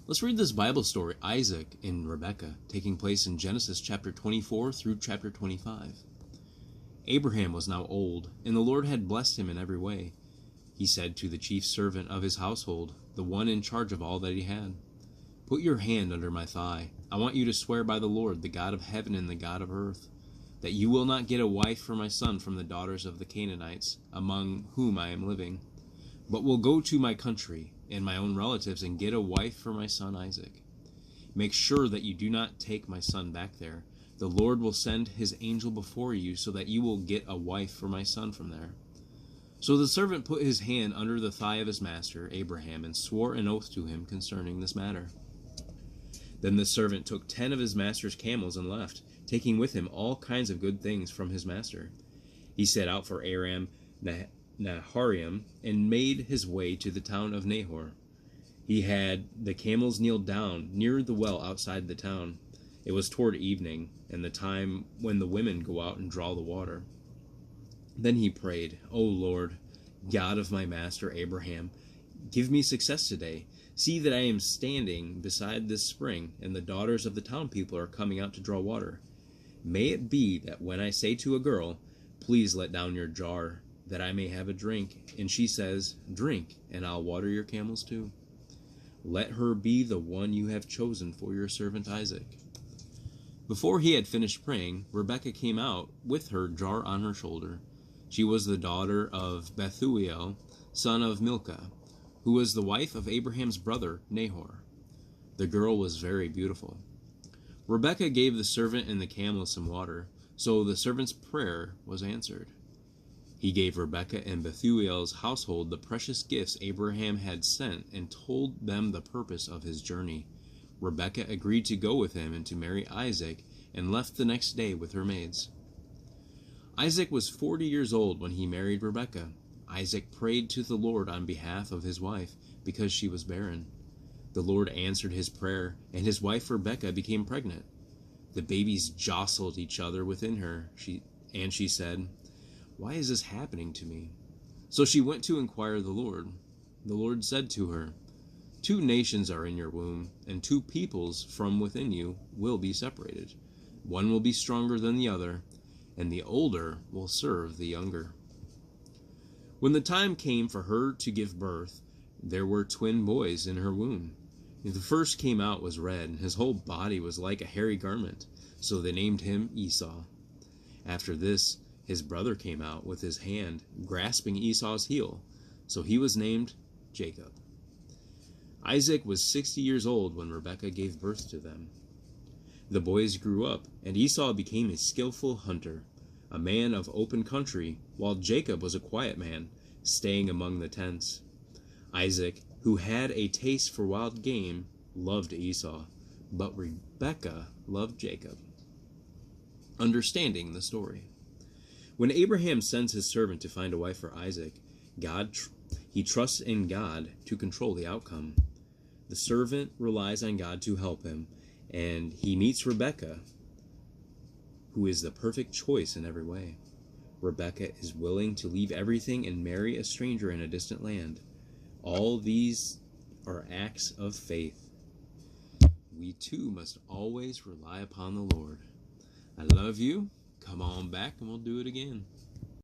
Let's read this Bible story, Isaac and Rebekah, taking place in Genesis chapter 24 through chapter 25. Abraham was now old, and the Lord had blessed him in every way. He said to the chief servant of his household, the one in charge of all that he had, "Put your hand under my thigh. I want you to swear by the Lord, the God of heaven and the God of earth, that you will not get a wife for my son from the daughters of the Canaanites, among whom I am living, but will go to my country and my own relatives and get a wife for my son Isaac. Make sure that you do not take my son back there. The Lord will send his angel before you so that you will get a wife for my son from there." So the servant put his hand under the thigh of his master, Abraham, and swore an oath to him concerning this matter. Then the servant took 10 of his master's camels and left, taking with him all kinds of good things from his master. He set out for Aram Naharaim and made his way to the town of Nahor. He had the camels kneel down near the well outside the town. It was toward evening, and the time when the women go out and draw the water. Then he prayed, "O Lord, God of my master Abraham, give me success today. See that I am standing beside this spring, and the daughters of the town people are coming out to draw water. May it be that when I say to a girl, 'Please let down your jar, that I may have a drink,' and she says, 'Drink, and I'll water your camels too.' Let her be the one you have chosen for your servant Isaac." Before he had finished praying, Rebekah came out with her jar on her shoulder. She was the daughter of Bethuel, son of Milcah, who was the wife of Abraham's brother Nahor. The girl was very beautiful. Rebekah gave the servant and the camel some water, so the servant's prayer was answered. He gave Rebekah and Bethuel's household the precious gifts Abraham had sent and told them the purpose of his journey. Rebekah agreed to go with him and to marry Isaac, and left the next day with her maids. Isaac was 40 years old when he married Rebekah. Isaac prayed to the Lord on behalf of his wife, because she was barren. The Lord answered his prayer, and his wife Rebekah became pregnant. The babies jostled each other within her, and she said, "Why is this happening to me?" So she went to inquire the Lord. The Lord said to her, "Two nations are in your womb, and two peoples from within you will be separated. One will be stronger than the other, and the older will serve the younger." When the time came for her to give birth, there were twin boys in her womb. The first came out was red, and his whole body was like a hairy garment, so they named him Esau. After this, his brother came out with his hand grasping Esau's heel, so he was named Jacob. Isaac was 60 years old when Rebekah gave birth to them. The boys grew up, and Esau became a skillful hunter, a man of open country, while Jacob was a quiet man, staying among the tents. Isaac, who had a taste for wild game, loved Esau, but Rebekah loved Jacob. Understanding the story. When Abraham sends his servant to find a wife for Isaac, he trusts in God to control the outcome. The servant relies on God to help him, and he meets Rebekah, who is the perfect choice in every way. Rebekah is willing to leave everything and marry a stranger in a distant land. All these are acts of faith. We too must always rely upon the Lord. I love you. Come on back and we'll do it again.